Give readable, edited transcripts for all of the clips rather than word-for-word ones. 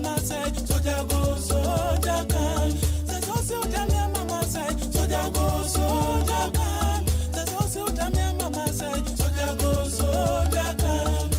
mama say, soldier go, soldier come. That's also tell me mama say, soldier go, soldier come. That's also tell me mama say, soldier go, soldier come.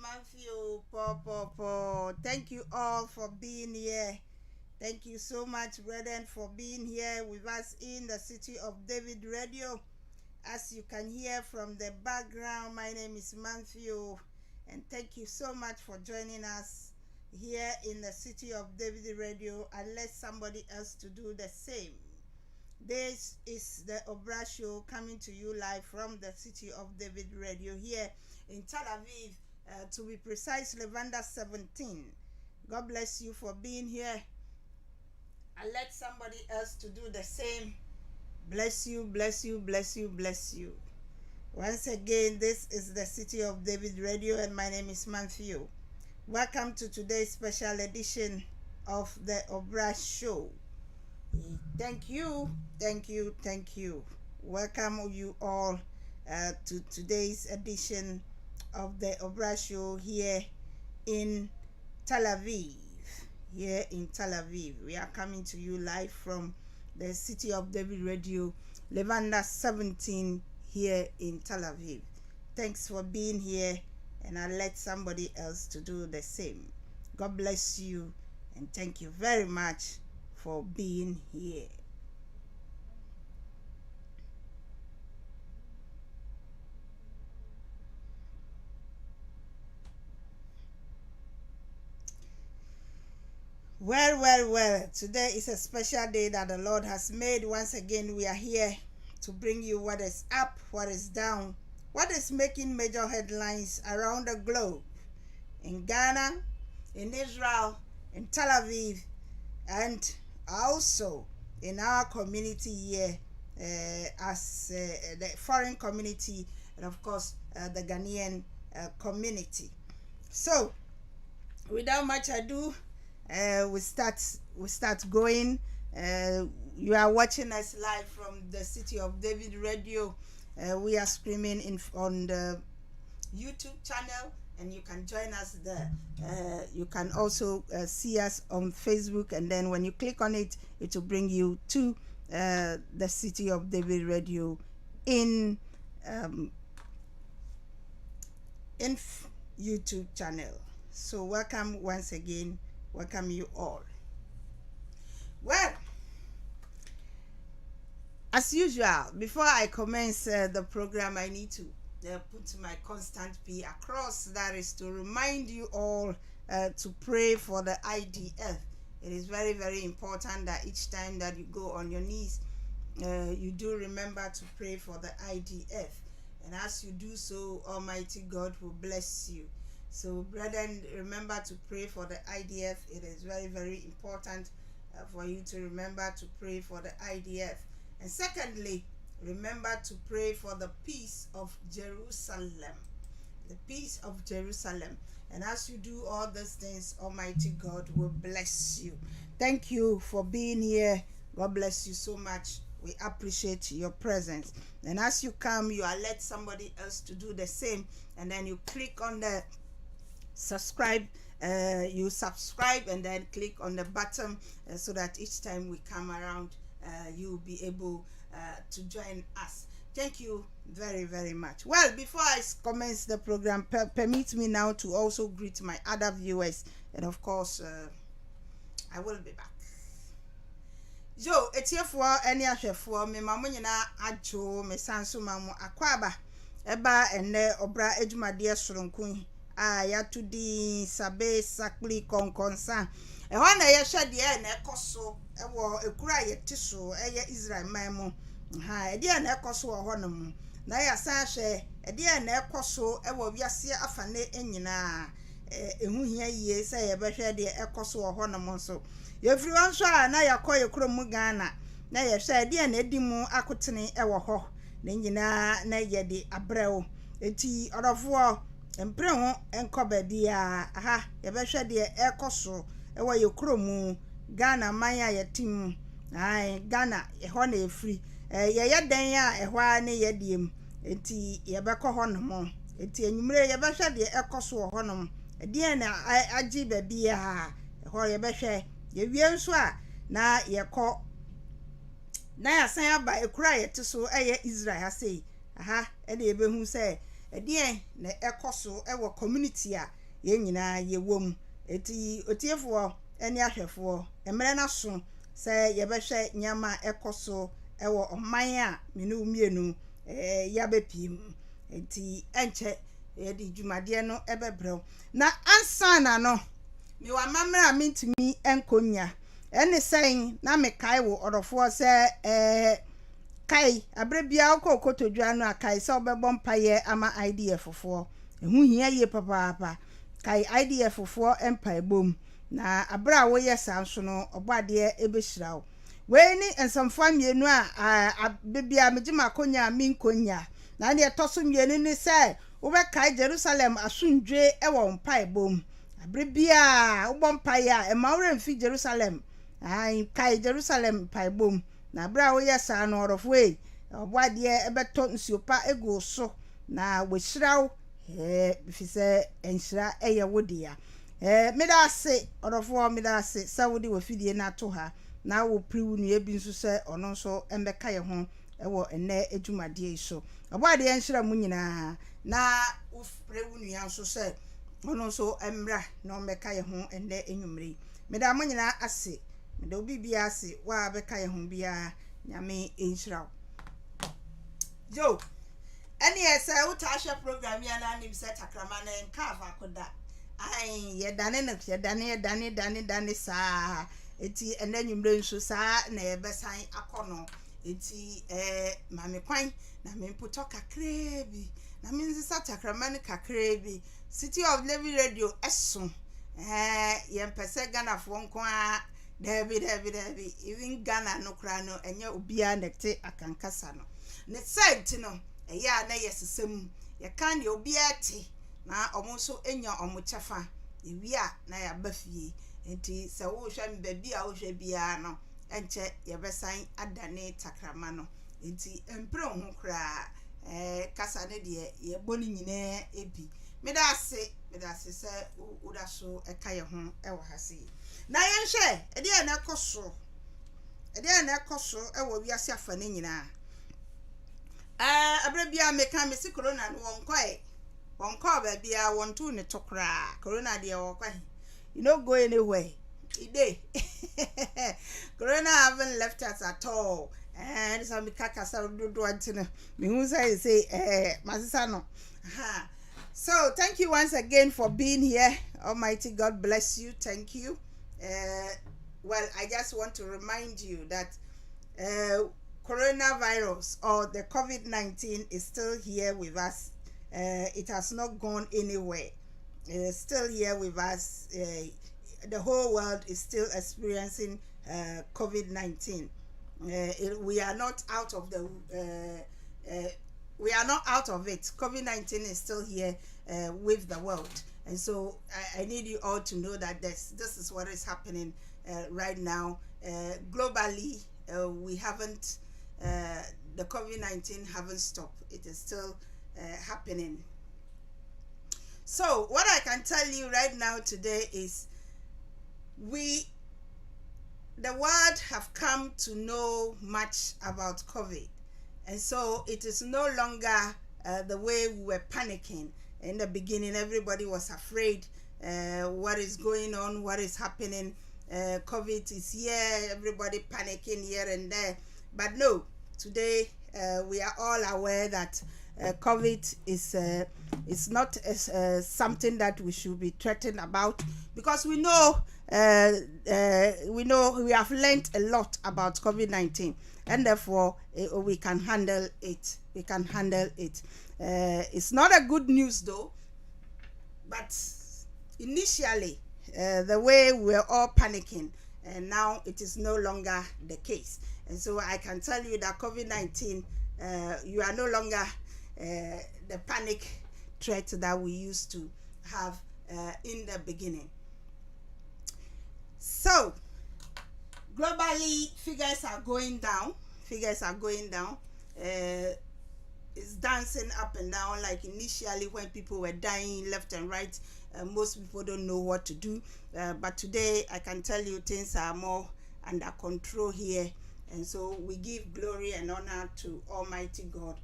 Maafio, po. Thank you all for being here. Thank you so much, brethren, for being here with us in the City of David Radio. As you can hear from the background, my name is Maafio, and thank you so much for joining us here in the City of David Radio, and let somebody else to do the same. This is the OBRA Show coming to you live from the City of David Radio here in Tel Aviv, to be precise, Lavender 17. God bless you for being here, and let somebody else to do the same. Bless you, bless you, bless you, bless you. Once again, this is the City of David Radio, and my name is Maafio. Welcome to today's special edition of the OBRA Show. Thank you, thank you, thank you. Welcome you all to today's edition of the OBRA Show here in Tel Aviv. Here in Tel Aviv, we are coming to you live from the City of David Radio, Lavender 17 here in Tel Aviv. Thanks for being here, and I'll let somebody else to do the same. God bless you, and thank you very much for being here. Well, today is a special day that the Lord has made. Once again, we are here to bring you what is up, what is down, What is making major headlines around the globe? In Ghana, in Israel, in Tel Aviv, and also in our community here as the foreign community, and of course the Ghanaian community. So without much ado, we start going. You are watching us live from the City of David Radio. We are streaming on the YouTube channel, and you can join us there. You can also see us on Facebook, and then when you click on it, it will bring you to the City of David Radio in YouTube channel. So welcome once again. Welcome you all. Well, as usual, before I commence the program, I need to put my constant P across. That is to remind you all to pray for the IDF. It is very, very important that each time that you go on your knees, you do remember to pray for the IDF. And as you do so, Almighty God will bless you. So, brethren, remember to pray for the IDF. It is very, very important for you to remember to pray for the IDF. And secondly, remember to pray for the peace of Jerusalem. The peace of Jerusalem. And as you do all these things, Almighty God will bless you. Thank you for being here. God bless you so much. We appreciate your presence. And as you come, you alert somebody else to do the same. And then you click on the subscribe. You subscribe and then click on the button so that each time we come around, you'll be able to join us. Thank you very, very much. Well, before I commence the program, permit me now to also greet my other viewers. And of course, I will be back. Yo, it's here for any ashe for me, Mamma Ajo, me Sansu Mamu Aquaba, Eba, and Obra Ejmadia Surunkun. Ya to di sabe sakli konkonsa e ho na ye hwe de na ekoso e wo ekura ye tiso ye Israel man ha e de na ekoso ho no mu na ya san hwe e de na ekoso e wo wiase afane enyina ehu hia yie se ye be hwe de ekoso ho no mu so ye firi wan so a na yakoye kromu Ghana na ye hwe de na edimu akotene e wo ho na nyina na ye de abrɛw eti orofo mpre ho enkoba bia aha ye be hwe de ekoso e wo ye kromu Ghana man ya yetim ai Ghana e ho na efri ye ye dan a e ho a ne ye diem enti ye be ko ho no mo enti enyumre ye be hwe de ekoso ho no e de na agi ba bia e ho ye be hwe ye wie nso a na ye ko na ya san aba ekura ye tiso eye Israel ha sei aha e de be hu sei edie na ekoso ewo community a ye nyina ye wom eti otiefo eni ahwefo emre na so se ye behwe nyama ekoso ewo oman a menu mienu ya bepiem eti enche ye di dwumade no ebebrew na ansana no mi wa mamra mintimi enkonya eni sen na me kai wo orofo se kai abrebia okokotodwa no akai se obebọ mpaye ama IDF fofo ehu hia ye papa kai IDF fofo empire bom na abra wo ye sanso no obade ebehirawo we ni ensamfa mienu a bebia megima konya minkonya na ne toso mienu ni se wo be kai Jerusalem asundwe ewo mpaye bom abrebia obọ mpaye a emawre mfi Jerusalem ai kai Jerusalem mpaye bom na bra wo yesa no orofwe obwade ebeto nsiopa ego so na wehiraw bifise enhira eye wodia medase orofo medase sawudi wafidie na to ha na wo priwu nu ebi nso se ono nso embeka ye ho ewo ene edwumade so obwade enhira mu nyina na wo priwu nu ya nso se ono nso emra na ombeka ye ho ene enwumre meda mo nyina ase meda obi bia ase wa beka ye ho bia nyame enhira yo ani ese utasha program ya na nim set akrama na enka akoda ai ye dane na ye dane sa eti enanwumre nso sa na ye besan akono eti mame kwan na me mputo kakra bi na means Sacramento Kakrebi, City of David Radio, Esson, Yan Pese Ghana for one qua, David, even Ghana no crano, and you be a necte a cancasano. Net said to know, a ya na yes, some, ya can you be a tea, na almost so in your omuchafa, we are na ya buffy, and tea, so ocean baby, I will be no, and check your best sign at the name Sacramento. Inti empro ho kra kasa ne de ye boni nyine ebi meda se se uda so eka ye ho e wo hase na yen hwe e de na ekoso e wo wiase afa ne nyina abra bia meka me si corona no won kwa ba bia won tu ne tokra corona de wo kwa you no go anywhere ide corona haven't left us at all. And some kakasa do antina me who say masisa no so thank you once again for being here. Almighty God bless you. Thank you. Well, I just want to remind you that coronavirus or the COVID-19 is still here with us. It has not gone anywhere. It is still here with us. The whole world is still experiencing COVID-19. We are not out of the we are not out of it. COVID-19 is still here with the world, and so I need you all to know that this is what is happening right now globally. We haven't the COVID-19 haven't stopped. It is still happening. So what I can tell you right now today is the world have come to know much about COVID, and so it is no longer the way we were panicking in the beginning. Everybody was afraid what is going on, what is happening. COVID is here, everybody panicking here and there, but no, today we are all aware that COVID is not something that we should be threatened about, because we know we have learned a lot about COVID-19, and therefore we can handle it. It's not a good news though, but initially the way we're all panicking, and now it is no longer the case. And so I can tell you that COVID-19, you are no longer the panic threat that we used to have in the beginning. So globally, figures are going down. It's dancing up and down. Like initially when people were dying left and right, most people don't know what to do, but today I can tell you things are more under control here, and so we give glory and honor to Almighty God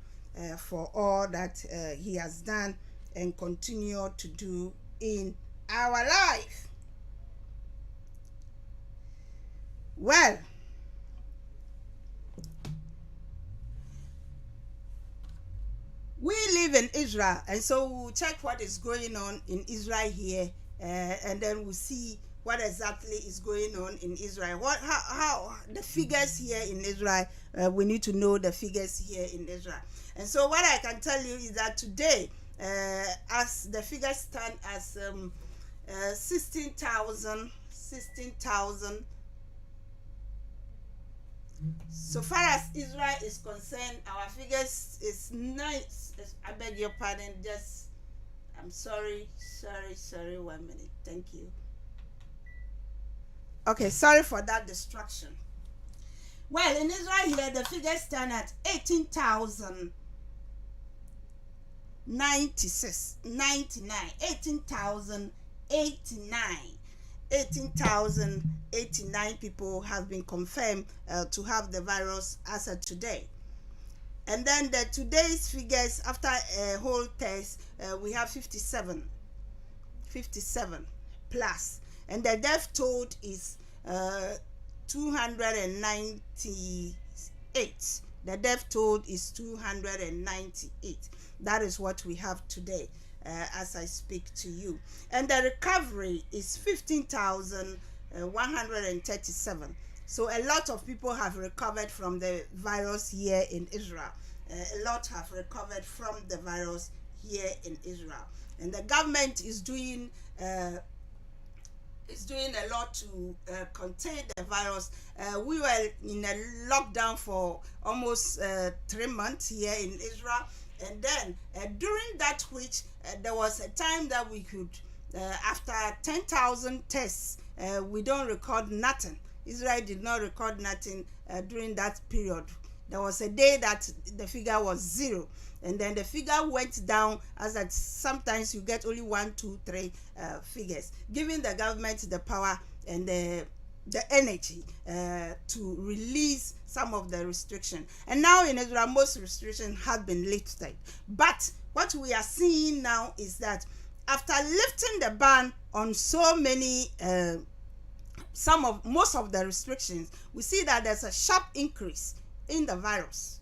for all that he has done and continue to do in our life. Well, we live in Israel, and so we'll check what is going on in Israel here, and then we'll see what exactly is going on in Israel. How the figures here in Israel, we need to know the figures here in Israel. And so what I can tell you is that today, as the figures stand as 16,000. So far as Israel is concerned, our figures is nice. I beg your pardon. I'm sorry. 1 minute. Thank you. Okay, sorry for that distraction. Well, in Israel here, the figures stand at 18,089 people have been confirmed to have the virus as of today. And then today's figures after a whole test, we have 57 plus, and the death toll is 298. The death toll is 298. That is what we have today as I speak to you. And the recovery is 15,137. So a lot of people have recovered from the virus here in Israel. A lot have recovered from the virus here in Israel. And the government is doing a lot to contain the virus. We were in a lockdown for almost 3 months here in Israel, and then during that which there was a time that we could, after 10,000 tests, we don't record nothing. Israel did not record nothing during that period. There was a day that the figure was 0, and then the figure went down, as that sometimes you get only 1, 2, 3 figures, giving the government the power and the energy to release some of the restriction. And now in Israel, most restrictions have been lifted. But what we are seeing now is that after lifting the ban on so many most of the restrictions, we see that there's a sharp increase in the virus.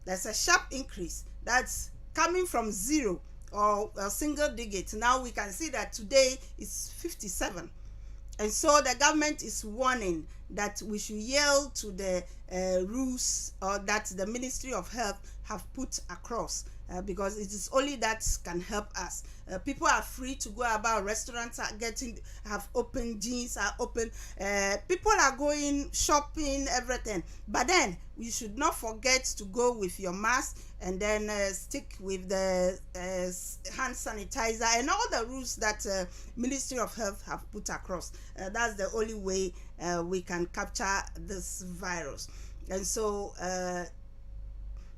There's a sharp increase that's coming from 0 or a single digit. Now we can see that today it's 57. And so the government is warning that we should yield to the rules or that the Ministry of Health have put across, because it is only that can help us. People are free to go about. Restaurants are have open, gyms are open, people are going shopping, everything. But then you should not forget to go with your mask, and then stick with the hand sanitizer and all the rules that Ministry of Health have put across. That's the only way we can capture this virus. And so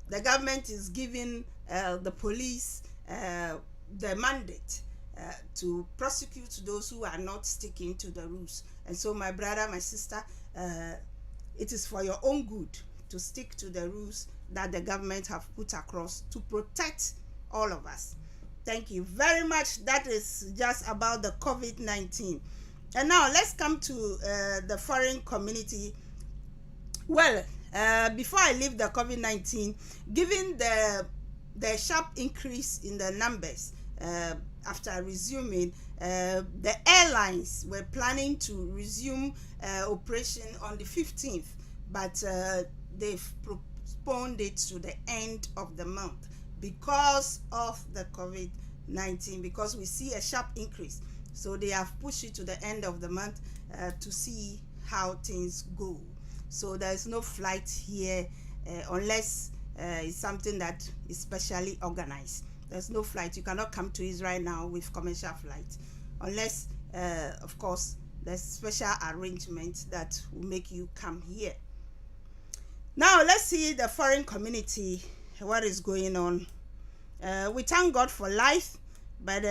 the government is giving the police the mandate to prosecute those who are not sticking to the rules. And so my brother, my sister, it is for your own good to stick to the rules that the government have put across to protect all of us. Thank you very much. That is just about the COVID-19. And now let's come to the foreign community. Well, before I leave the COVID-19, given the sharp increase in the numbers after resuming, the airlines were planning to resume operation on the 15th, but they've postponed it to the end of the month because of the COVID-19, because we see a sharp increase. So they have pushed it to the end of the month to see how things go. So there is no flight here unless it's something that is specially organized. There's no flight. You cannot come to Israel now with commercial flights unless, of course, there's special arrangement that will make you come here. Now let's see the foreign community, what is going on. We thank God for life, but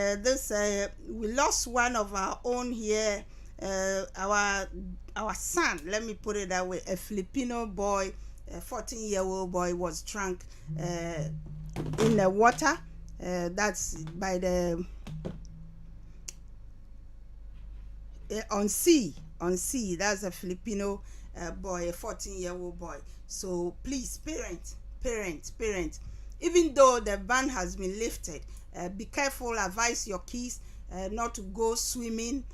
we lost one of our own here. Our son, let me put it that way, a Filipino boy, a 14-year-old boy, was drunk in the water. That's by the on sea. That's a Filipino boy, a 14-year-old boy. So please, parents, even though the ban has been lifted, be careful. Advise your kids not to go swimming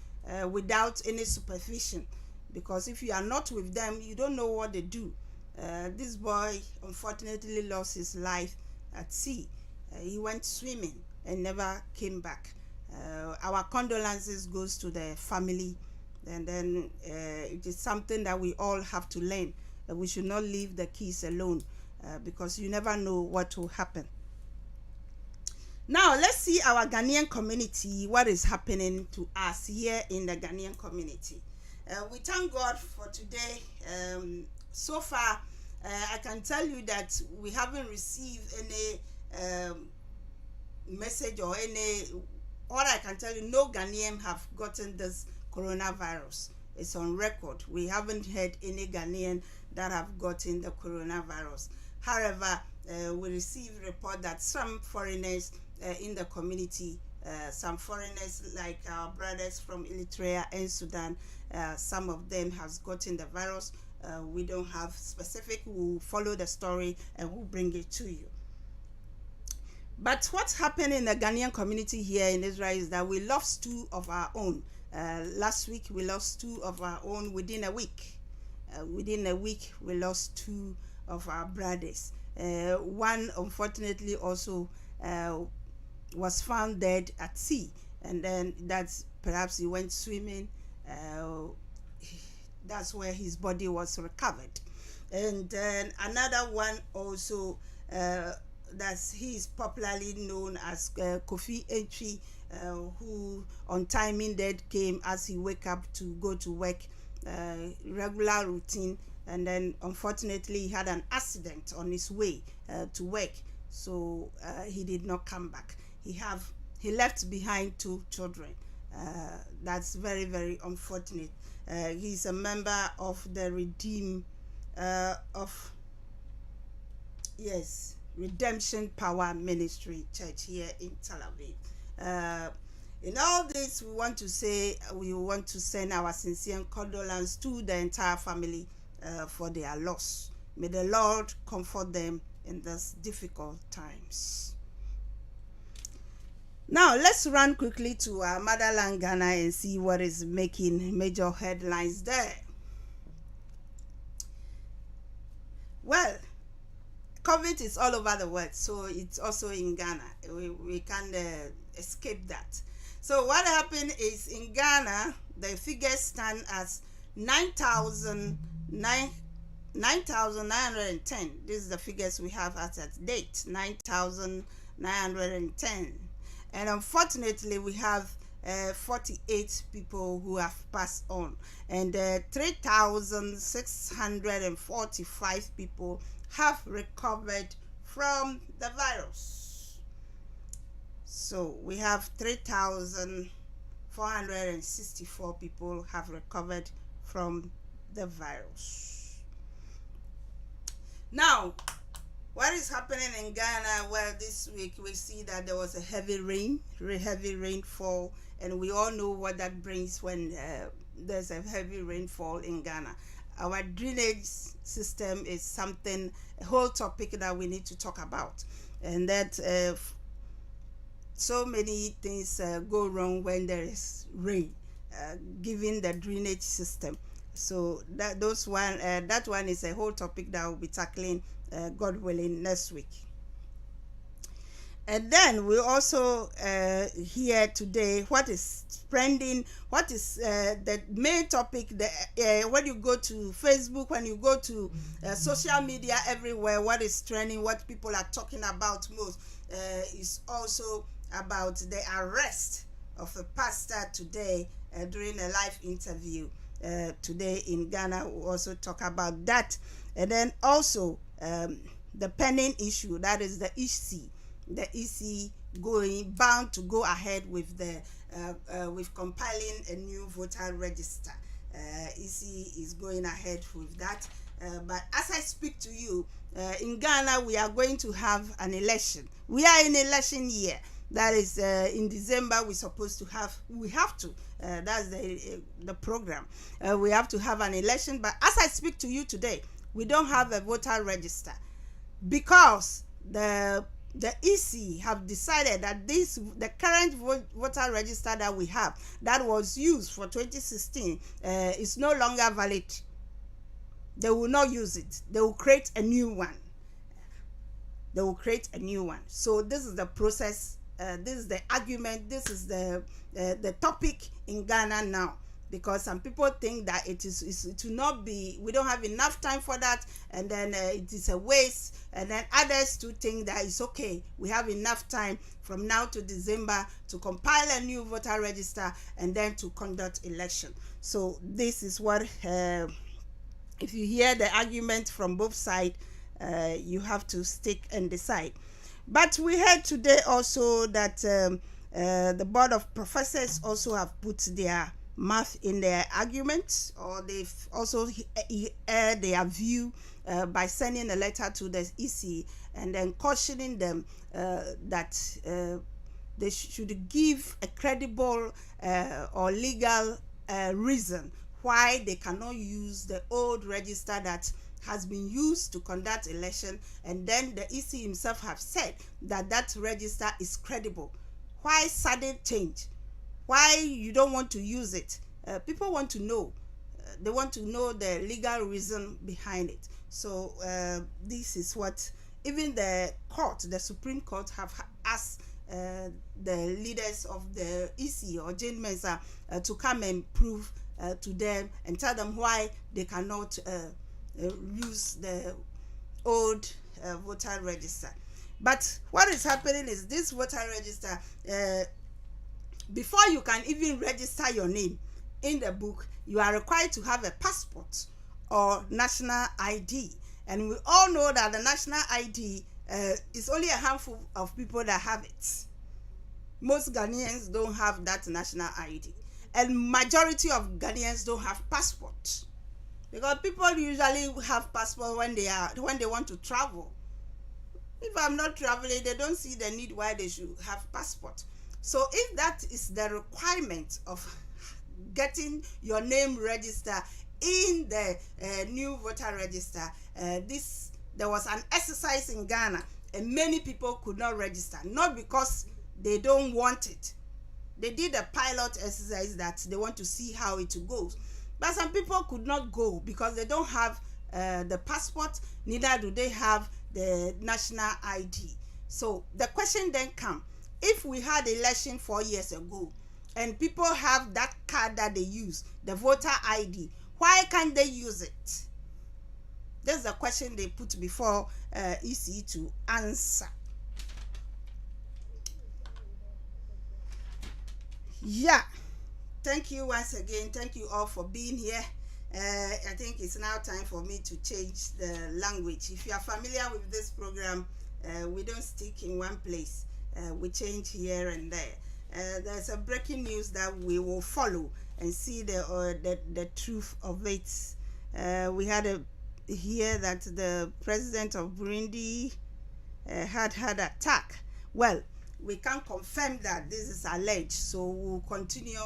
without any supervision, because if you are not with them, you don't know what they do. This boy unfortunately lost his life at sea. He went swimming and never came back. Our condolences goes to the family, and then it is something that we all have to learn, that we should not leave the kids alone, because you never know what will happen. Now let's see our Ghanaian community, what is happening to us here in the Ghanaian community. We thank God for today. So far, I can tell you that we haven't received any message or any, all I can tell you, no Ghanaian have gotten this coronavirus. It's on record. We haven't heard any Ghanaian that have gotten the coronavirus. However, we received report that some foreigners in the community, some foreigners like our brothers from Eritrea and Sudan, some of them has gotten the virus. We don't have specific. We'll follow the story and we'll bring it to you. But what's happened in the Ghanaian community here in Israel is that we lost 2 of our own. Last week we lost 2 of our own within a week. Within a week we lost 2 of our brothers. One unfortunately also was found dead at sea, and then that's perhaps he went swimming. That's where his body was recovered. And then another one also, he's popularly known as Kofi Entry, who untimely death came as he wake up to go to work, regular routine, and then unfortunately he had an accident on his way to work, so he did not come back. He left behind 2 children. That's very, very unfortunate. He's a member of the Redemption Power Ministry Church here in Tel Aviv. In all this, we want to send our sincere condolence to the entire family for their loss. May the Lord comfort them in these difficult times. Now, let's run quickly to our motherland, Ghana, and see what is making major headlines there. Well, COVID is all over the world, so it's also in Ghana. We can't escape that. So what happened is, in Ghana, the figures stand as 9,910. This is the figures we have as at date, 9,910. And unfortunately, we have 48 people who have passed on, and 3,645 people have recovered from the virus. So we have 3,464 people have recovered from the virus. Now, what is happening in Ghana? Well, this week we see that there was a heavy rainfall, and we all know what that brings when there's a heavy rainfall in Ghana. Our drainage system is something, a whole topic that we need to talk about, and that so many things go wrong when there is rain, given the drainage system. So that one is a whole topic that we'll be tackling, God willing, next week. And then we also hear today what is trending, what is the main topic. When you go to Facebook, when you go to social media, everywhere, what is trending, what people are talking about most is also about the arrest of a pastor today during a live interview today in Ghana. We'll also talk about that. And then also the pending issue, that is the EC bound to go ahead with the with compiling a new voter register. EC is going ahead with that, but as I speak to you, in Ghana we are going to have an election. We are in election year. That is in December. We have to that's the program. We have to have an election, but as I speak to you today, we don't have a voter register, because the EC have decided that the current voter register that we have, that was used for 2016, is no longer valid. They will not use it. They will create a new one. So this is the process. This is the argument. This is the topic in Ghana now, because some people think that it will not be, we don't have enough time for that, and then it is a waste, and then others too think that it's okay, we have enough time from now to December to compile a new voter register and then to conduct election. So this is what, if you hear the argument from both sides, you have to stick and decide. But we heard today also that the board of professors also have put their mouth in their arguments, or they've also aired their view by sending a letter to the EC and then cautioning them that they should give a credible or legal reason why they cannot use the old register that has been used to conduct election, and then the EC himself have said that that register is credible. Why sudden change? Why you don't want to use it? People want to know. They want to know the legal reason behind it. So this is what even the Supreme Court have asked the leaders of the EC or Jane Mensa to come and prove to them and tell them why they cannot use the old voter register. But what is happening is this voter register, before you can even register your name in the book, you are required to have a passport or national ID. And we all know that the national ID is only a handful of people that have it. Most Ghanaians don't have that national ID. And majority of Ghanaians don't have passport. Because people usually have passport when they want to travel. If I'm not traveling, they don't see the need why they should have passport. So if that is the requirement of getting your name registered in the new voter register, there was an exercise in Ghana and many people could not register, not because they don't want it. They did a pilot exercise that they want to see how it goes, but some people could not go because they don't have the passport, neither do they have the national ID. So the question then comes, if we had election 4 years ago and people have that card that they use, the voter ID, why can't they use it? That's the question they put before EC to answer. Yeah, thank you once again. Thank you all for being here. I think it's now time for me to change the language. If you are familiar with this program, we don't stick in one place. We change here and there. There's a breaking news that we will follow and see the truth of it. We had hear that the president of Burundi had attack. Well, we can't confirm that. This is alleged, so we'll continue.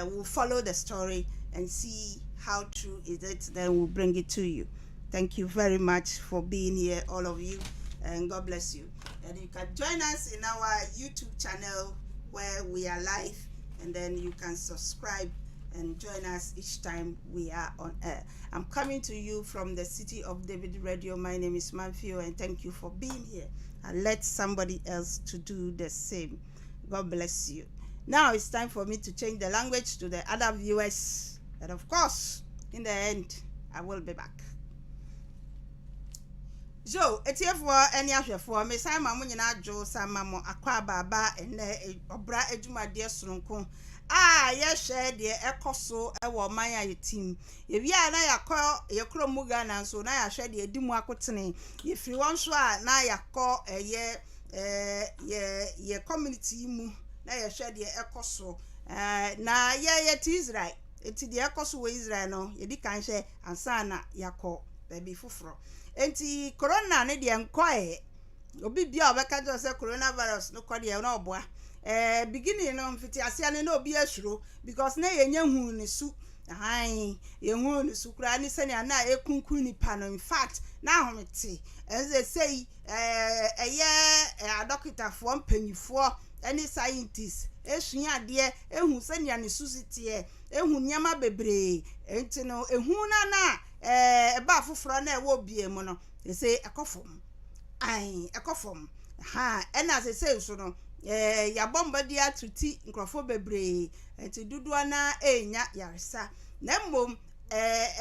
We'll follow the story and see how true is it. Then we'll bring it to you. Thank you very much for being here, all of you, and God bless you. And you can join us in our YouTube channel where we are live, and then you can subscribe and join us each time we are on air. I'm coming to you from the City of David Radio. My name is Maafio, and thank you for being here. And let somebody else to do the same. God bless you. Now it's time for me to change the language to the other viewers. And of course, in the end, I will be back. So, it's here for any of you for me. Simon Munina Joe, Samamo, Aqua Baba, and Obra Ejuma dear Sunko. Yes, share the echo so a Maya team. If you are now call your Cromugan and so now I share the Dimwakotene. If you want to now you call a year community mu, now you share the echo so. Now, it is right. It's the echo so Israel no, you can't share and sana yako baby fufro. Enti corona ne de enquire obi bia obeka jo say coronavirus no kwade e no oboa beginning no mfiti asia ne no obi asuro because na yenya hu ne su han ye hu ne su kura ni sene na ekunkun nipa no. In fact na homete as they say doctor for mpanyifo any scientists esua de ehu sene ne su sitie ehu nyama bebre enti no ehu na eba fufuro na ewo bie mu no they say ekofom ekofom ha ena say so no ya bomba dia tuti nkrofo bebre enti dudu na enya yaresa na mmom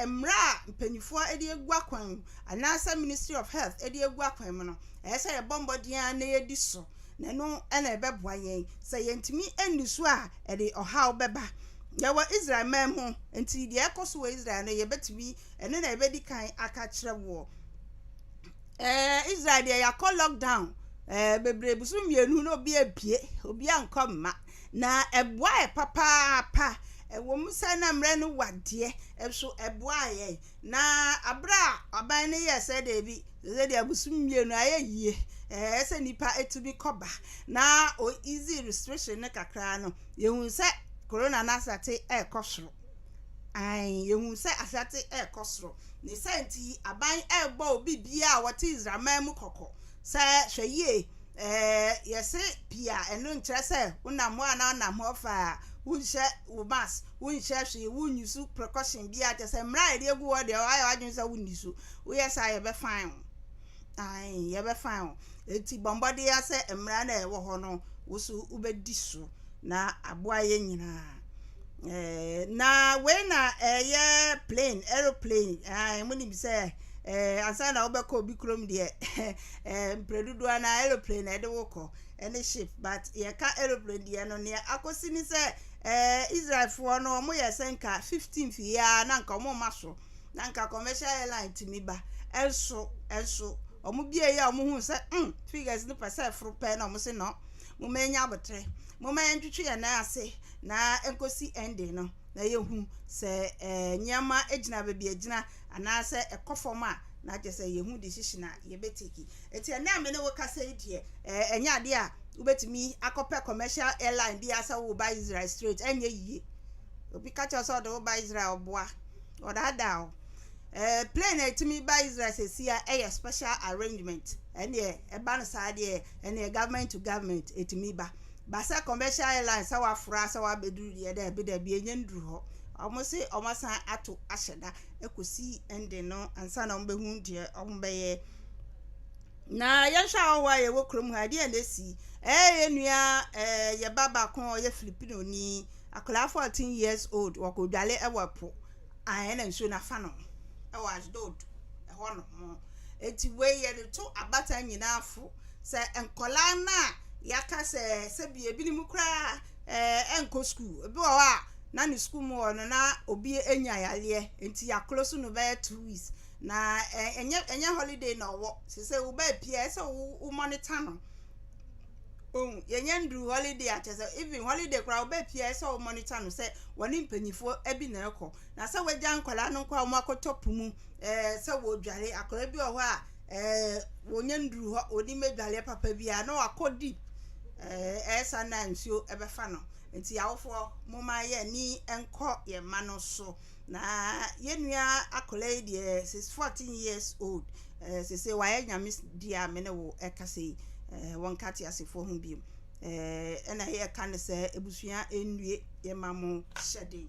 emra mpanyifo edi egu akwan anasa Ministry of Health edi egu akwan mu no say ya bomba dia na yedi so na no ena ebeboa yen say yentimi enisu a edi ohaw beba yawa Israel memo enti de ekoso Israel no yebetimi ene na ebedi kan aka kire wo Israel de ya call lockdown bebre busu mienu no obi abie obi ankomma na eboa papa ewo musa na mre no wade eso eboa ye na abra aban ne ye se de bi ze de busu mienu ayeye ese nipa etumi koba na o easy restriction ne kakra no yehun se corona na sate ekosro yehun se asate ekosro ni senti aban ebo obi bia wote Israel memu kokko se hweye yese pia eno nkyere se unamo ana na hofa unhye ubas unhye hwe unyusu precaution bia te se mra ede egu wo de ayo adwun se unisu wo yesa ye be fine ye be fine enti bombode ya se mra na ewo ho no woso ubedi so na aboa ye nyina na we na plane aeroplane muni bi say ansa na obekọ obi krom de mpredudu na aeroplane de wokọ any ship but ye ka aeroplane de no ne akosi ni say Israel for no mo ye senka 15th year na nka mo maso na nka commercial airline timi ba enso omo bie ya omo hu say figures ni pese fro pe na omo se no mo menya abotre mo ma ntwetwe ya na ase na enkosi ending no na ye hu se nyama ejina ba bi ejina ana se ekofom a na je se ye hu decision a ye beteki eti na me ne wo kasa die enya ade a ubetimi akope commercial airline bi asa wo ba Israel straight enye yie obi kacha so do ba Israel boa o da down plane etimi ba Israel se sia special arrangement ene eba no sa de ene government to government etimi ba basa commercial airline sa wa fra sa wa beduru de da be da bi enye nduru ho omosi omasan ato ahyeda ekosi ende no ansa na ombehu de ombeye na yensha wa ye wokrom ha de na si enua ye baba kon ye Filipino ni akola 14 years old wakodwale ewapo na nso na fa no was dod hono eti we ye to abata nyina afo se enkola na yaka se bie bi ni mu kra enko school bi wo a na ni school mu ono na obi enya yale enti ya close no be 2 weeks na enye holiday na wo se wo ba pia se wo monitor no yenye ndru holiday atese even holiday kra wo ba pia se wo monitor no se woni mpanyifo abi na ekọ na se wagya nkola no kwa mo akotopu mu se wo dware akora bi ho a wonye ndru ho oni medwale papa bia na wakodi esa na nsuo ebefa no enti yawofo moma ye ni enko ye ma no so na yenua akola die 14 years old se waye nyame dia me ne wo ekase won kati asefo hu bi na ye kan se ebusua enue ye mamu shedin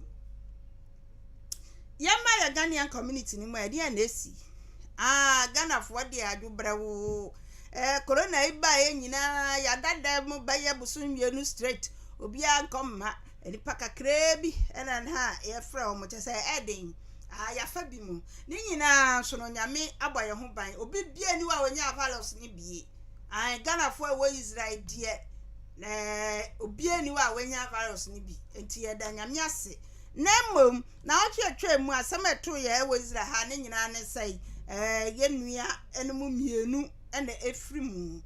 ye ma ya Ghanaian community ni ma dia na esi Ghana fo de adwobra wo corona iba ye nyina ya dada mu ba ye busunwienu straight obi ankomma enipa kakra bi ena ha ye fra o mo tese edin ya fa bi mu ni nyina so no nyame aboye ho ban obi bia ni wa wonya avalos ni bie Ghana fo wo Israel die obi ni wa wonya avalos ni bi enti ye da nyame ase na mom na otwetwe mu asem eto ye wo Israel ha ni nyina ne sai ye nua enemu mienu ena efrimu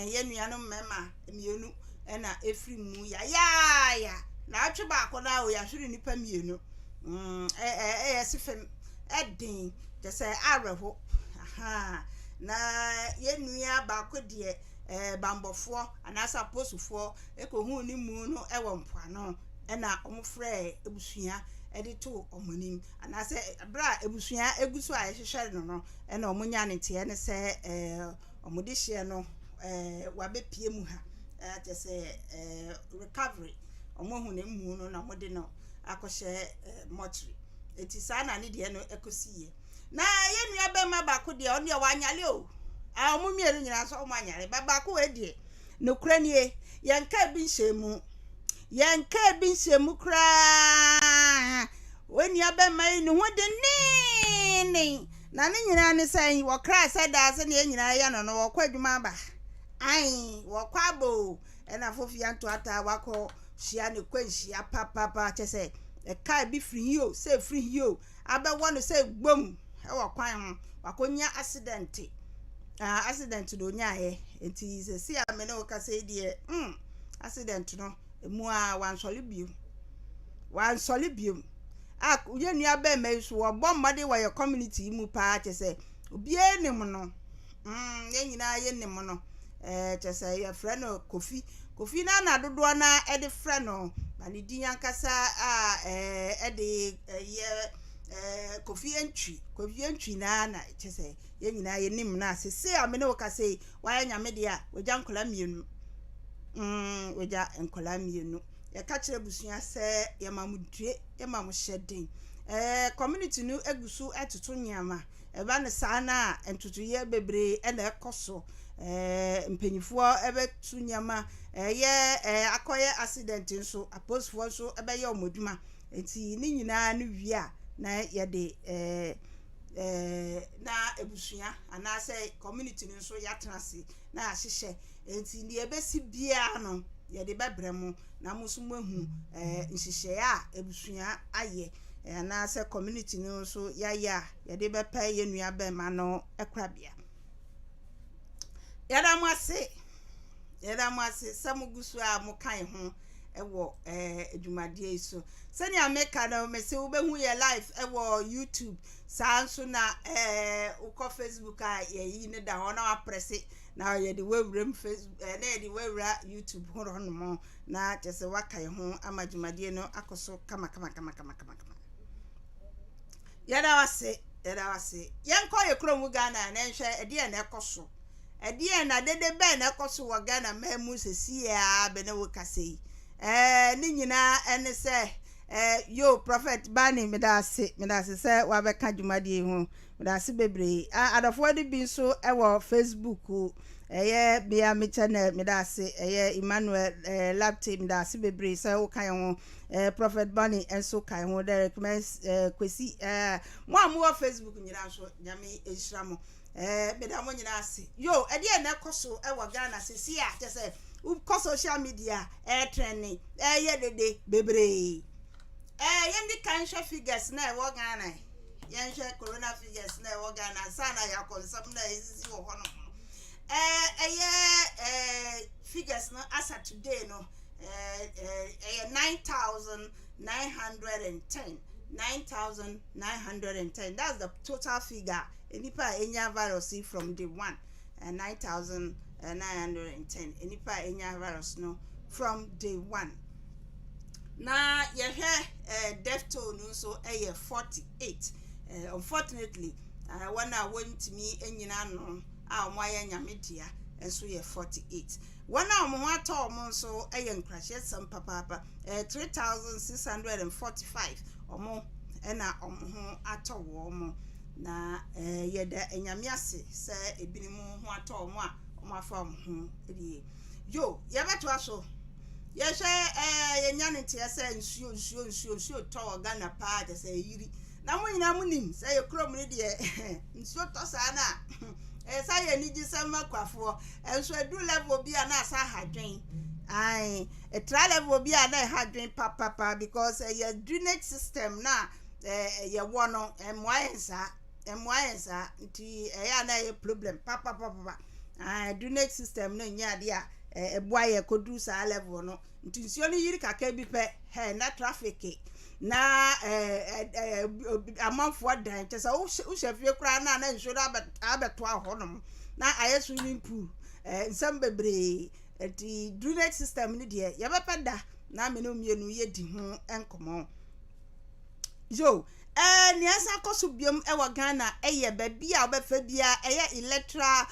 ye no mema mienu ena efrimu ya na atwe ba ko na o ya hwere nipa mienu sifem edin je say areho na ye nua ba ko de bambofo anasa posufo ekohu ni mu no ewo mpoano ena omfre ebusua edito omonim anase bra ebusua egusu a hwehwe no ena omunya ne te ne se omode hye no wabepie mu ha te se recovery omohu ne mu no na mode no akohye mortuary eti sa na ne de no ekosiye na ye nua be ma ba ko de ono ye wanyale o omumieru nyina so omanyale ba ko we de no kura nie yanka bi nhyemu kra weni abe mai ni ho de ni na ne nyina ne sai wo kra sai da se ne nyina ya no wo kwa adwuma ba wo kwa bo na fofia nto ata wako hia ne kwanhia papa chese ka bi free hio say free hio abe wonu say gbom wo kwan ho wakonya accident do nyae enti se si amene wo ka say de accident no emu a wansole biom ye nua be mai so wo bommade wo your community mu pa chese obi enim no ye nyina ye nim no chese ye friend no kofi na dodo na e de friend no na ne din yankasa e de ye kofi entwi na chese ye nyina ye nim na se amene wo ka sei wa nyame de a wagya nkola mienu wagya nkola mienu ye ka kire busua se ye mamudue ye mamuhyeden community nu egusu etoto nyama eba ne saa na entoto ye bebre e na ekoso mpanyifo ebe tunyama ye akoye accident nso aposefo nso ebe ye omoduma enti ni nyina no wia na ye de na ebusua anase community nso ya transi na ahihye enti ni ebesi bia no ye de bebremu na musumu hu nhihye a ebusua aye anase community nso ya ye de bepa ye nua be ma no ekrabia yada mwase samugusu a mukan ho ewo edwumadie so sani ameka na me se wo behu ye live ewo YouTube sanso na uko Facebook a ye yi ne da ho na wa press na ye de wewrem Facebook na ye de wewra YouTube ho no mo na tese wakan ho amadwumadie no akoso kama yada wase yenko ye kromu Ghana na nhwe ede na ekoso ede na dede be na ekoso wo Ghana mamu sesi ya be na wo kasei ni nyina ene se yo prophet bani medase se wa be ka dwumadie ho medase bebre adofo de bi so ewo Facebook eye bia me channel medase eye Emmanuel Lapte medase bebre se wo kan ho prophet bani enso kan ho direct kwesi mo amu Facebook nyina so nyame ehiramo bedamo nyina ase yo ede na ekoso ewo Ghana sesi a tese ko social media trending ye dede bebre yendi kan hwe figures na ewo Ghana yen hwe corona figures na ewo Ghana sana ya konsam na ezisi wo hono figures no as at today no 9,910 that's the total figure enipa enya virus from day 1 9,910 enipa enya virus no from day 1 na ye death toll no so 48 unfortunately one I went me enyina no a omo aya nyamedia enso ye 48 one a omo ato omo so nkrahye sam papa 3,645 omo na omo ho ato wo omo na ye da enyame ase se ebinimu ho ato omo a omo afa omo ho edie yo ye beto aso ye hwe ye nyane tie se nsuo to Ghana pa de se yiri na mo nyina munim se ye krom ne de nsuo to sa na sa ye ni gisema kwafo enso edu level bi na asa hadwen ai a try level bi na hadwen papa because your drainage system na ye wono emwaensa nti ya na ye problem papa drainage system no nya de a eboaye kodu sa level no nti nsuo ni yiri kaka bi pe na traffic na amanfo dan tesa wo hwefie kra na nsuo da abeto ahonom na aye swimming pool nsam bebre enti drainage system ni de ye bepeda na me no mienu ye di ho enkomo yo ni asa koso biom ewo Ghana eye ba bia obefa bia eye electoral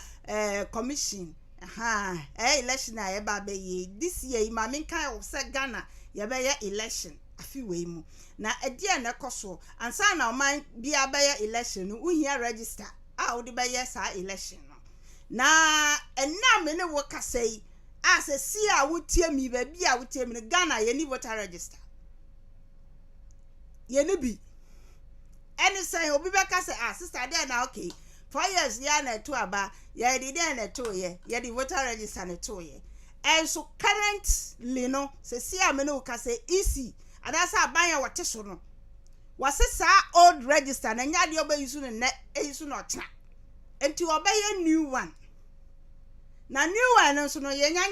commission election aye ba be ye this year mama kan o se Ghana ye be ye election afi we mu na ede na koso ansa na oman bia be ye election no uhia register a wo de be ye sa election no na enna me ne wo kasai a se si a wotie mi ba bia wotie mi Ghana ye ni voter register ye ne bi any say obi be ka say sister there na okay 4 years ya na to aba ya di there na to ye the voter register na to ye and so currently no se si a me no ka say easy and that's aban ya wote so no wase sa old register na nya de oba yusu ne yusu no tra enti oba ye new one na new one no so no ye nya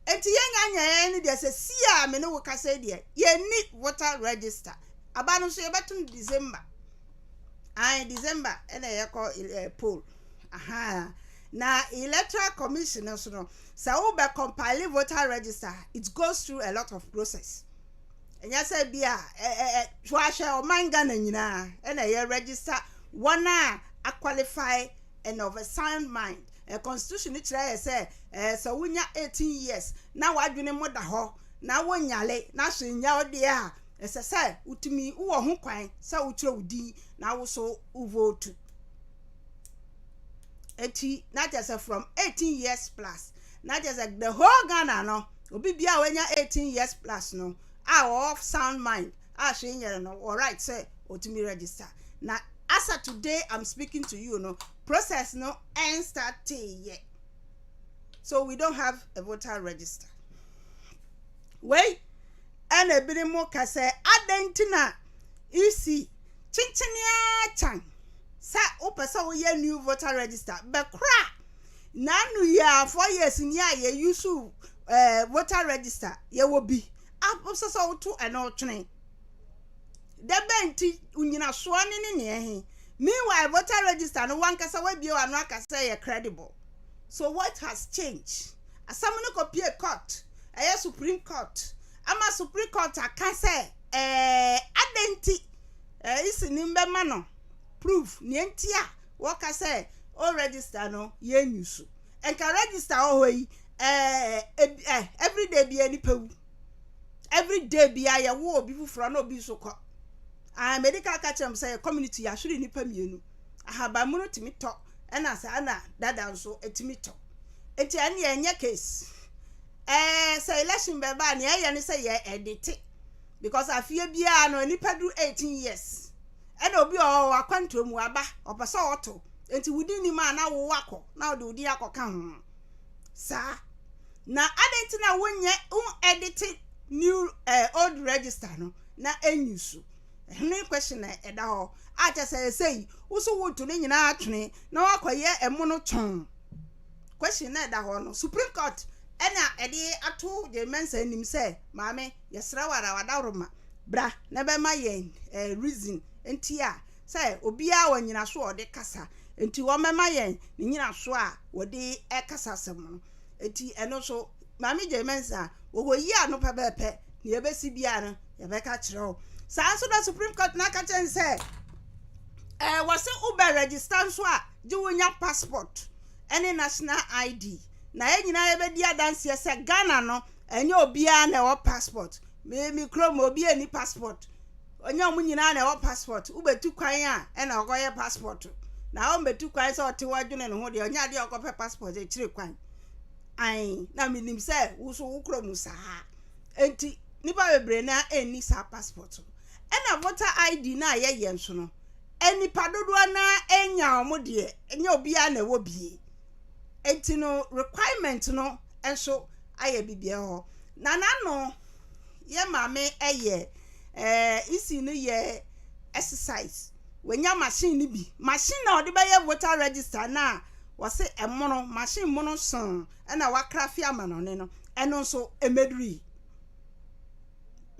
enti ye nya ni de se si a me no ka say de ye ni voter register aba no so ye betum December ene ye ko poll na electoral commission so no sa wo be compile voter register it goes through a lot of process enya say bia hwahwe o manga na nyina ene ye register one a qualify and of a sound mind a constitution ni kire say so wunya 18 years na wadwene mo da ho na wonyale na so nya ode a say utumi wo ho kwan say wo kire wudi na wo so vote eti not just from 18 years plus not just like the whole Ghana no obi bia when you 18 years plus no of sound mind no all right say otimi register now as of today I'm speaking to you no process no ain't started yet, so we don't have a voter register. Wait, and a bit more can say adentina you see chinchinia chan sa opa so we new voter register but cra nanu ya 4 years in ye use voter register ye will be up so to an old train the benti unyina swani ni meanwhile voter register no one kasa we bio anu aka say credible. So what has changed? Asamune copy a court a Supreme Court ama Supreme Court aka say adenti isi nimbe mano proof ni entia waka say o register no ye nyusu enka register o hoyi every day bi ani pewu every day bi ya wo obi fufura na obi so ko medical catchem say community ya shuri ni pamienu ahaba muno timi to ena say ana dada nso etimi to enti ane enye case say election be ba na ye ne say ye edit because afie bia no nipa do 18 years ena obi o akwanto mu aba opese oto enti wudi ni ma na wo akọ na odi udi akọka ho sa na adenti na wonye edit new old register no na enyusu any question eda ho acha say uso woto ne nyina atwene na wakoye emono chon question na eda ho no Supreme Court ena ede ato the mensa nim say maame yesra wara wadaroma bra na be ma yen reason enti a say obi a wanyina so ode kasa enti wo mema yen ne nyina so a wode kasa sem no enti eno so maame je mensa wo yi anopa bepe ne yebesi bia no yebeka kire so the Supreme Court na kachen say was OBRA register so a je wonya passport any national ID na enyina ebedi adanse say Ghana no enye obia na e passport me krom obi ani passport onya omunyina na e passport ubetu kwan a na ogoye passport na o betu kwan so ote wadwene ne ho de onya de okope passport e kire kwan ai na minim say wo so wo krom sa enti nipa bebre na eni sa passport ena voter ID na ye yenso no eni padodo na enya omode enya obia na wo bie enti no requirement no enso aye bibia ho na no ye mame eye isi no ye exercise wenya machine ni bi machine na ode baye voter register na wose emono machine mono son ena wakrafi amano ne no eno so emedri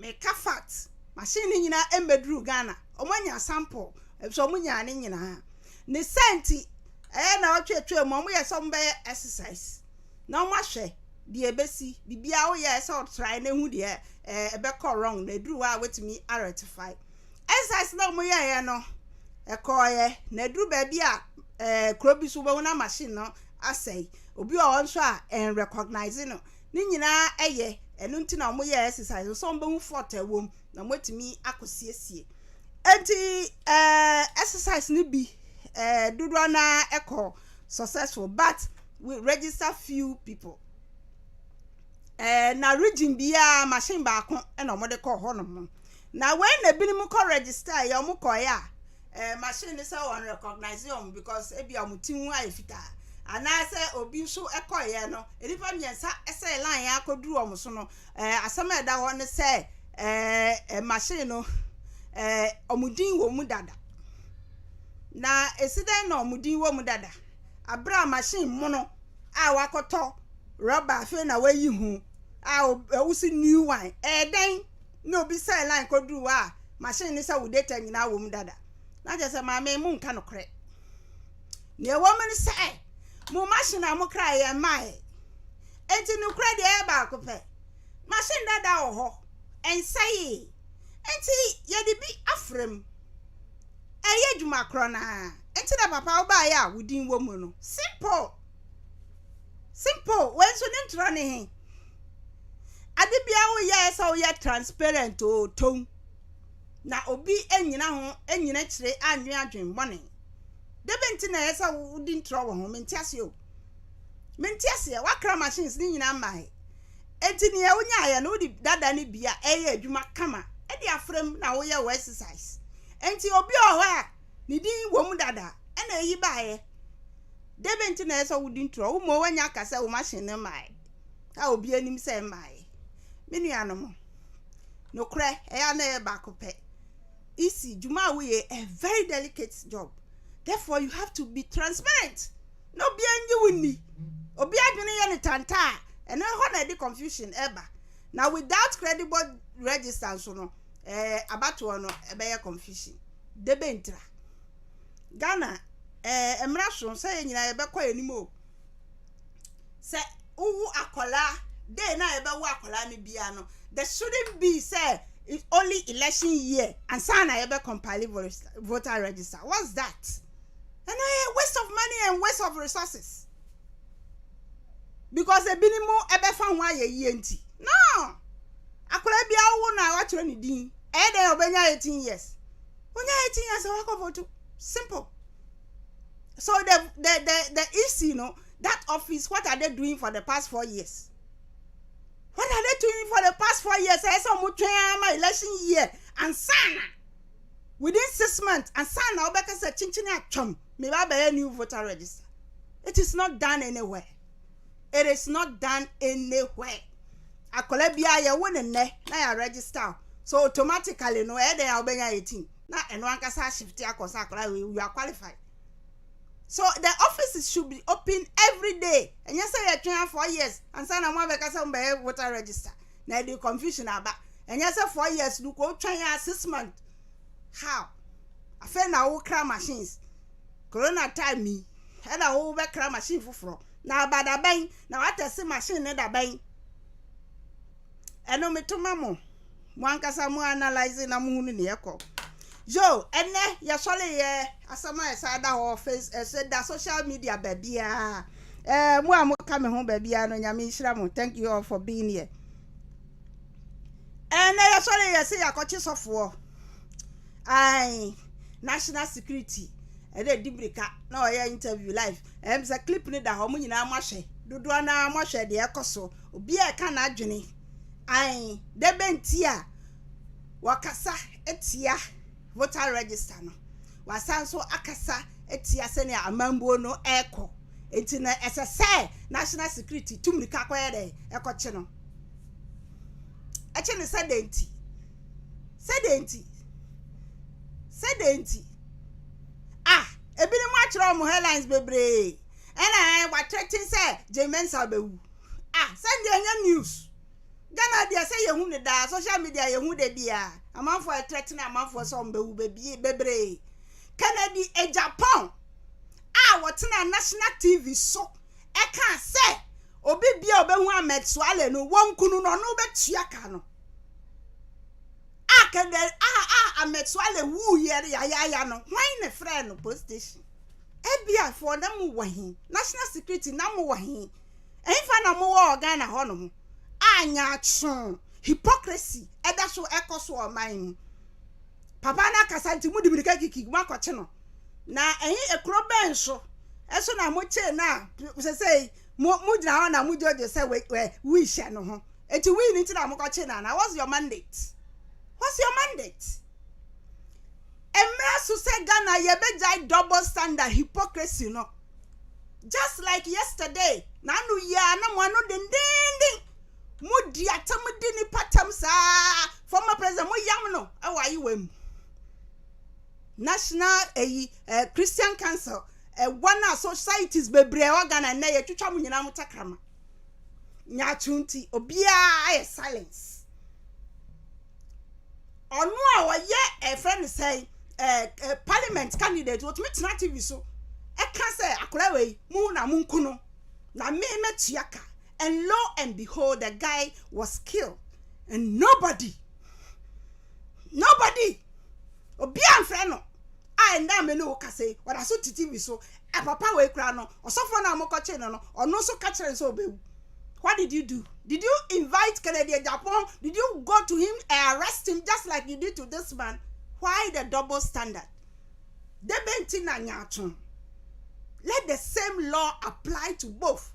me kafat machine nyina emedru Ghana omanya sample so omunya ne nyina ne senti na otwetwe mo ye so mbe exercise na omahwe de ebesi bibia wo ye so try na hu de ebe ko wrong na dru wa wetimi rectify exercise na mo ye no ekoye na dru ba bia krobi so bo na machine no asai obi o nso a en recognize no ni nyina eye enu nti na mo ye exercise so mbe hu forte wom na mwetimi akosiesie enti exercise ni bi dodo na eko successful but we register few people na region bia machine ba ko na omode ko ho no na when na binim ko register ya mo ko ya machine say one recognize you because e bia mutin afita anase obi nso ekoye no erifa miensa ese line ya koduru omo so no asama eda ho ne say machine no omudin wo mu dada na esiden na omudin wo mu dada abra machine mu no a wakoto rubber fe na wayi hu a wusi new one den no bi say line koduru wa machine ni say wo data nyina wo mu dada na je say ma me mu nka no kre ne wo me say mu machine am kra ye mai enti no kra de e ba ko pe machine dada wo ho en say enti ye de bi afrem eye djuma krona enti na papa wo ba ya wudin wo mu no simple when so nim tro ne he ade bia wo ye so ye transparent o ton na obi enyina ho enyina kire anwe adwen bone Debenti na yesa wudi ntro wo ho mentiase o. Mentiase wa kra machines ni nyina mai. Enti ne wonya ya no wudi dada ne bia eye adwuma kama. E de afrem na wo ye wo exercise. Enti obi o ho a ne din wo mu dada e na yi baaye. Debenti na yesa wudi ntro wo mo wanya kasa wo machine ne mai. A obi anim se mai. Menu anom. No kre eya na e ba kope. Easy juma we a very delicate job. Therefore you have to be transparent. No be anyi wini. Obi adwene ye ne tanta. And then ho na the confusion eba. Now without credible register so no abato no ebe confusion. Debentra. Ghana emra so say nyina ebe kwa enimo. Say uwu akola dey na ebe wo akola ne bia no. There shouldn't be say it's only election year and sana ebe compile voter register. What's that? And waste of money and waste of resources. Because a minimum ebe fan wa ye enti. No. Akola bia wo na wa kire ni din. E dey obenya 18 years. Onya 18 years wa ko vote. Simple. So the issue, that office, what are they doing for the past 4 years? What are they doing for the past 4 years? I saw my election year and sana within 6 months and sana obeka say chinchini chum me ba be new voter register. It is not done anywhere. It is not done anywhere. Akola bia ye won ne na ya register. So automatically no e dey obenya 18. Na eno ankasa shift akosa akola we are qualified. So the offices should be open every day. And yes, I train 4 years. And sana mwa beka sa mbe voter register. Na the confusion aba. And yes, 4 years look go train 6 months. How? I feel na wo kra machines. Corona time me. And I wo be kra machine fufuro. Na bada ben. Na wata si machine ne da ben. Eno me to mamo. Mwankasa mu analyze na mu hunu ne yeko. Yo, ene ya sole ye asama esada ho face said that social media babia. Mu amuka me ho babia no nyame nhira mo. Thank you all for being here. Ene ya sole ye say yakochi sofo. Ai national security. Ede dibrika na oya interview live. Say clip ni da ho mu nyina amahwe. Dodo na amahwe de ekoso. Obi e ka na adwene. Ai de bentia wakasa etia voter register no wasanso akasa etia se ne amambo no eko enti na SSA national security tumrika kwaye de ekoche no eche ne sedenti ebi ni mo achiro mo headlines bebre ena wa threaten say Jemensa bewu send enya news Ghana dia say yehu ne da social media yehu de bia amanfo threaten amanfo so mbewu bebre Kennedy Japan what na national TV so e kan say obi bia obehu ametsuale no wonkunu no no betua ka no Kennedy ametsuale wu yere ya no hwan ne friend no police station bia for them wahin national security na mo wahin enfa na mo wo Ghana ho no anya chun hypocrisy eda so ekoso o man papa na kasanti mu dibirika kiki makoche no na ekro ben so eso na mo che na say mu gina ho na mu jojo say we hye no ho enti we ni na mo koche na what's your mandate emra so say Ghana ye be double standard hypocrisy no just like yesterday na nu ya na mo no ding Mudi atamudi ni patam sa former president mo yam no awa yi wam national Christian Council one of societies bebre Ghana na ye twetwa mo nyina mo takrama nya chunti obia silence onu a ye friend say parliament candidate what me tena TV so e ka say akora we mu na mu nkuno na me metuaka. And lo and behold, the guy was killed. And nobody. Obian freno. I na me no ka say what I saw TV so a papa we kra no or so for na mo ko che no or no so catch so be. What did you do? Did you invite Kennedy Japan? Did you go to him and arrest him just like you did to this man? Why the double standard? De benti na nyatun. let the same law apply to both.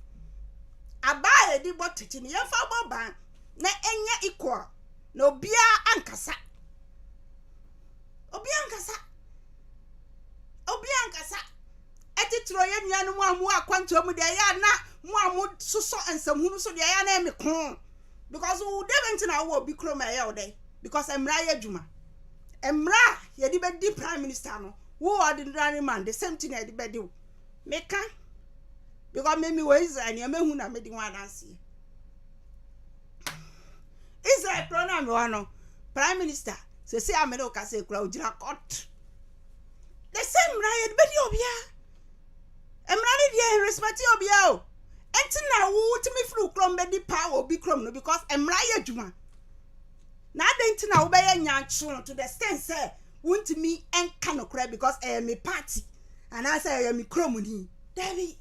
Abaye di botiti ni yemfa boban na enya equal na obia ankasa. Etitro ye nuanu mu amu akwanto mu de ya na mu amu soso ensamhunu so de ya na eme kon. Because we devent na wo bi kro ma ya ode because emra ye djuma. Emra ye di be di prime minister no. Wo ordinary man the same thing ye di be di. Meka because me we Israel ni mehu na me di wan dance. Israel pronoun no prime minister se amere o ka se kura ojira court. The same right be di obia. Emra ni dey respect obia o. Enti na wo timi fru krom be di power obi krom no because emra ye djuma. Na enti na wo be ye nyancho to the extent say wontimi enka no kura because me party and I say me krom ni. David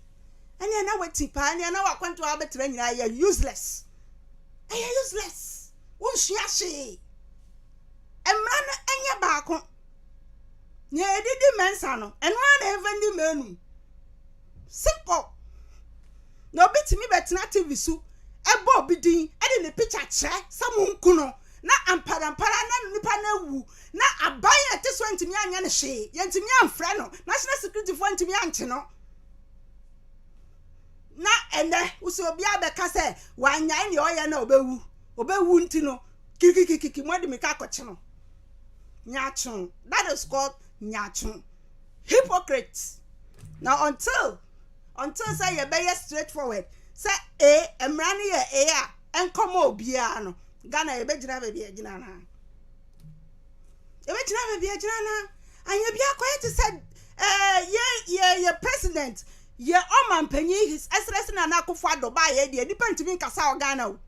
and na wati pa and na wakwanto abetre nyina ye useless. Useless. Won hia emra no enye baako. Nye didi mensa no eno na even di menu. Simple. No bitimi betena TV su ebo bidin e de ne picture kire samunku no na ampara na nipa na wu na aban ete so ntimi anya ne hwe ye ntimi amfre no national security for ntimi anche no na ene usi obi abeka se wanyan ne oye na obewu nti no kikikiki mo de me ka koche no nyachun. That is called nyachun. Hypocrites. Now until say you be straightforward. Say emrani ye enkomo obia no. Ghana ye be gina be gina na. Ye be gina be gina na. And ye bia quiet say ye president ye oman panyi his excellency na akufo adoba ye de nipa ntimi nkasa o Ghana o.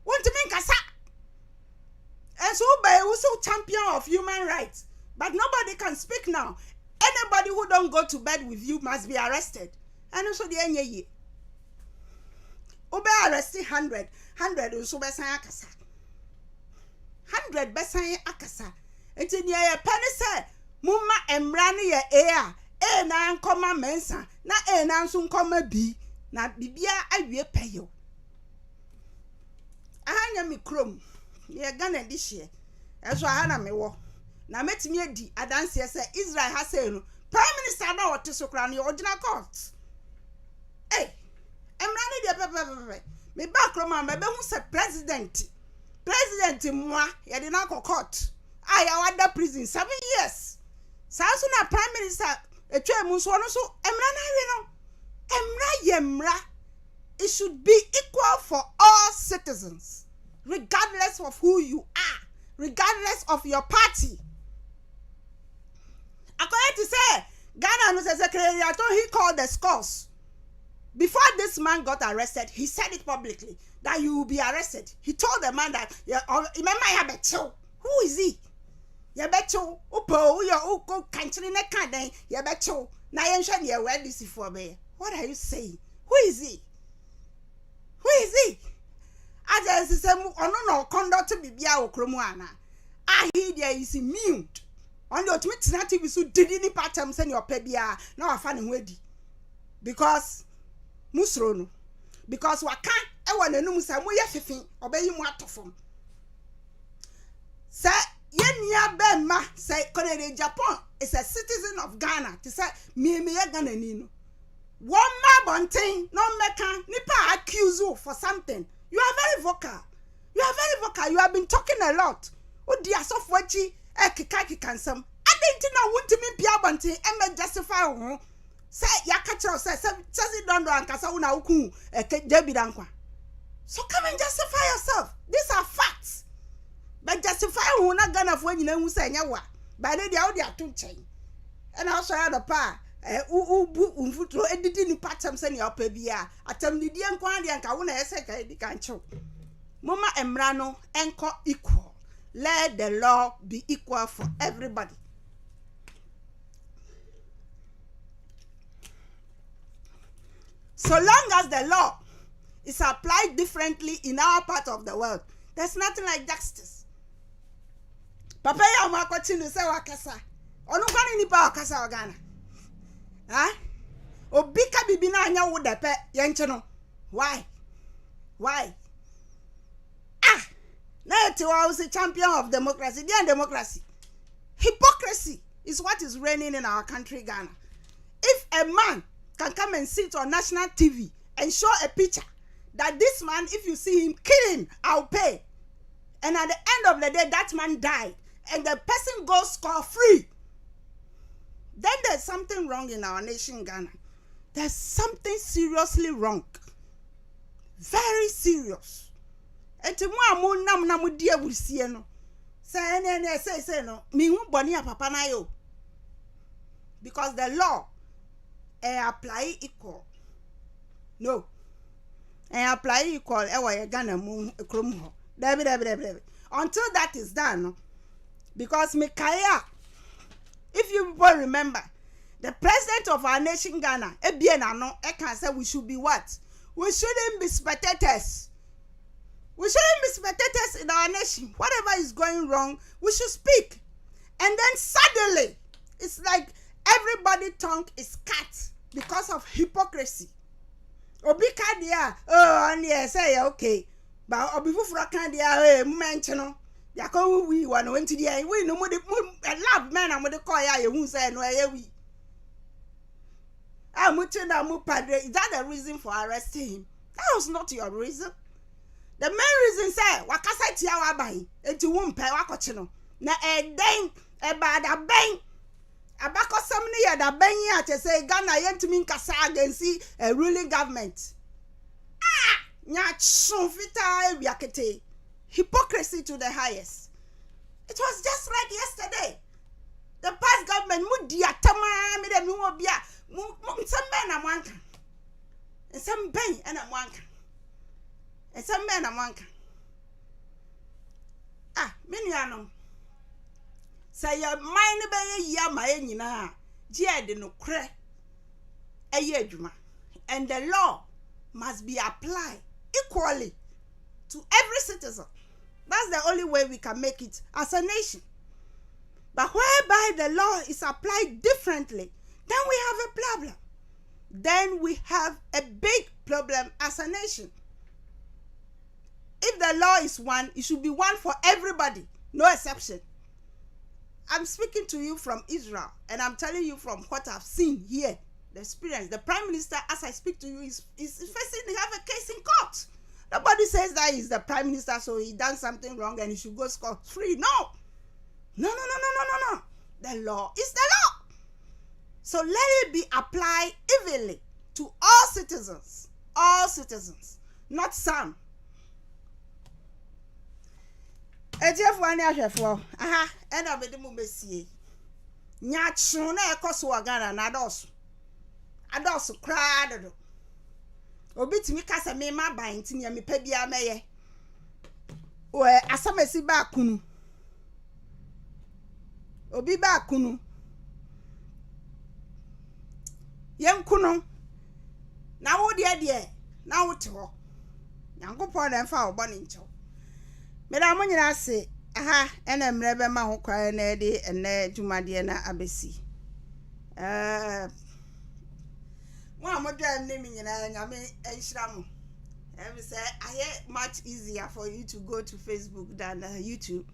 Wontimi nkasa. And so by also champion of human rights. But nobody can speak now. Anybody who don't go to bed with you must be arrested. And also the enye. Obe arrested 100 also besan akasa. 100 besan akasa. Enti nye ye penny say mumma emra ne ye na nkoma mensa na na nso nkoma bi na bibia awie peyo. Ahanya mi krom. Ye Ghana this year. Eso ahana me wo. Na metimi adi adanse say Israel ha say no. Prime Minister na wote so kra no original court. Emra ne de pepe. Me back Roma me be hu say president mwa ye de na court. Ya wada prison 7 years. Sa so na prime minister etwa mu so no so emra na we no. Emra ye emra. It should be equal for all citizens, regardless of who you are, regardless of your party. According to say, Ghana no secretary, he called the scores. Before this man got arrested, he said it publicly that you will be arrested. He told the man that, remember, you have a chill. Who is he? You bet you, upo, you country ne can you bet you. Now you should be aware this for me. What are you saying? Who is he? Who is he? As I say, no conduct to be bia okromuana. I hear there is mute. On the ultimate native so did any part time send your pebia. Now I find him ready. Because Musrono. Because waka e wana no musa mo ye fefin obey mu atofom. Say ye nia be ma say Korea Japan is a citizen of Ghana. To say me Ghana ni no. One ma bontain no meka nipa accuse you for something. You are very vocal. You have been talking a lot. O dia sofwachi kika kansam. Adenti na wontimi bia bontain e me justify ho. Say yakacho say don't do ankasa una uku David ankwa. So come and justify yourself. These are facts. But justify who na Ghana for nyina hu say nyawa. By the dia to chain. And also had a pa umfutro edidi ni patam se ni opa bia atam ni die nkwan de anka wo na ese ka edi kancho mama emra no enko equal. Let the law be equal for everybody. So long as the law is applied differently in our part of the world, there's nothing like justice. Papa ya makwati no se wakasa onu kwani ni pa wakasa Ghana. Obika bibi na anya wo depe yenche no. Why? Ah, na eti wa was a champion of democracy. Dia democracy. Hypocrisy is what is reigning in our country, Ghana. If a man can come and sit on national TV and show a picture that this man, if you see him killing, I'll pay. And at the end of the day, that man died. And the person goes scot-free. Then there's something wrong in our nation, Ghana. There's something seriously wrong. Very serious. Eti mo amu nam na mo di awusie no. Say no. Me hu boni papa na yo. Because the law apply equal. No. Apply equal e Ghana mu ekrom ho. Debi. Until that is done, because Mikaya, if you people remember, the president of our nation, Ghana, can say we should be what? We shouldn't be spectators. We shouldn't be spectators in our nation. Whatever is going wrong, we should speak. And then suddenly, it's like everybody's tongue is cut because of hypocrisy. Obika dia, and say okay. But before Frakan dia mention ya ko we one went to the we no more love men and with the call ya who say no we. Is that the reason for arresting him? That was not your reason. The main reason say wakasa tia wa bai enti wo mpe wakoche no na eden e ba da ben abako samni ya da ben ya che say Ghana yentimi nkasa against a ruling government. Hypocrisy to the highest. It was just like yesterday. The past government mudia tama me dem no bia some men am wanka. And some ben and am wanka. And some men am wanka. Ah, minianum. Say your mind be ya ma nyina. Gia de no kre. Eye adwuma. And the law must be applied equally to every citizen. That's the only way we can make it as a nation. But whereby the law is applied differently, then we have a problem. Then we have a big problem as a nation. If the law is one, it should be one for everybody, no exception. I'm speaking to you from Israel, and I'm telling you from what I've seen here. The experience. The prime minister, as I speak to you, is facing to have a case in court. Nobody says that he's the prime minister, so he done something wrong and he should go scot-free. No. The law is the law. So let it be applied evenly to all citizens. All citizens, not some. Aha, end of the mumesi. Nyachuna ekoso Ghana na dosu. Adosu crowd. Obiti mi kasa me ma ban nti me pa bia meye. O asamesi ba kunu. Obi ba kunu. Yen kunu. Na wo de na wo te ho. Nyankopon na mfa wo bone ncho. Me da mo nyina se aha ena mre be ma ho kwa na de ene dwumade na abesi. One more time, naming and I mean, Shram. I say, I hear much easier for you to go to Facebook than YouTube,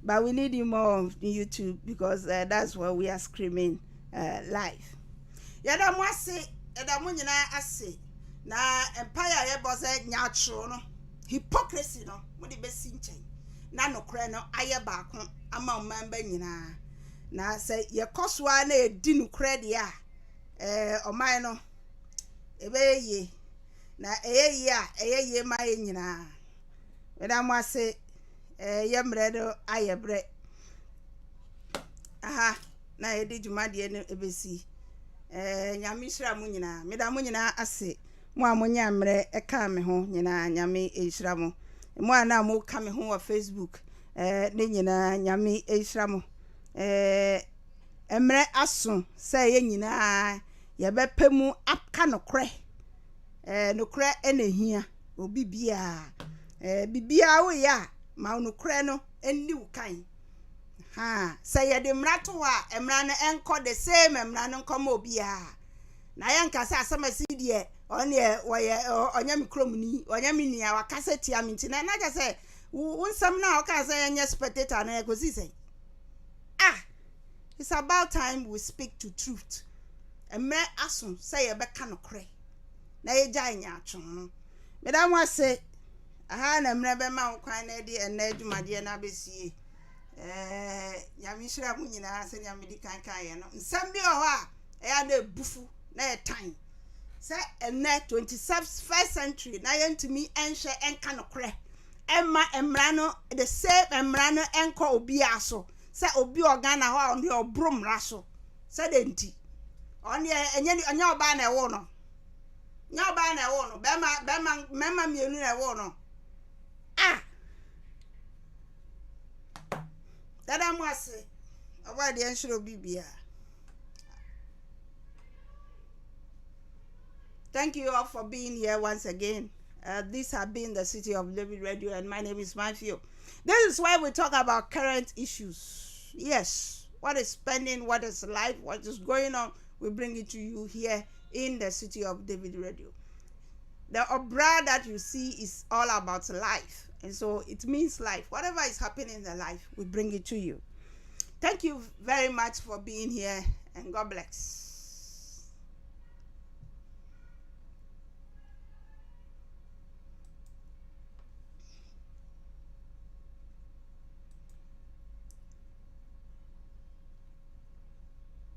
but we need you more on YouTube because that's where we are screaming live. Yada mo say, yada mo nyina ase na empire ye boss nyatro no hypocrisy no mo de besi nchen na no kra no aye ba ko ama member nyina na say ye koswa na edi no kra de a oman no ebeye na eyeye ma nyina weda mo ase ye mredo ayebre aha na edi dwumade no ebesi nyame hira mu nyina meda mu nyina ase mo amonya mre eka me ho nyina nyame ehira mo mo ana mo ka me ho wa Facebook ne nyina nyame ehira mo emre aso se ye nyina ye bepemu aka nokre nokre enehia obi bia bibia wo ya ma nokre no eni wukan ha say ye de mrato a emra no enko the same emra no nkoma obi a na yanka sa asama si de onye onya mikromni onya minia wakasa tia minti na ja say unsam na oka say anya spectator na ekosi say it's about time we speak to truth and me asun say ye beka no kre na ye gya nya atwon medam wase aha na mre be ma kwan na de na adwumade na besie nyamishira mu nyina se nyamedi kankan ye no nsam bi ho a ya na ebufu na ye tan se ene 21st century na ye ntumi enhwe enka no kre emma emra no the same emra no enko obi aso se obi organ na ho on the obrum raso se de nti onye enye oba na ewo no nya oba na ewo no bema mienu na ewo no dada mwase oba de enshiro bibia. Thank you all for being here once again. This has been the City of David Radio, and my name is Maafio. This is why we talk about current issues. Yes, what is pending, what is life, what is going on, we bring it to you here in the City of David Radio. The OBRA that you see is all about life, and so it means life. Whatever is happening in the life, we bring it to you. Thank you very much for being here, and God bless.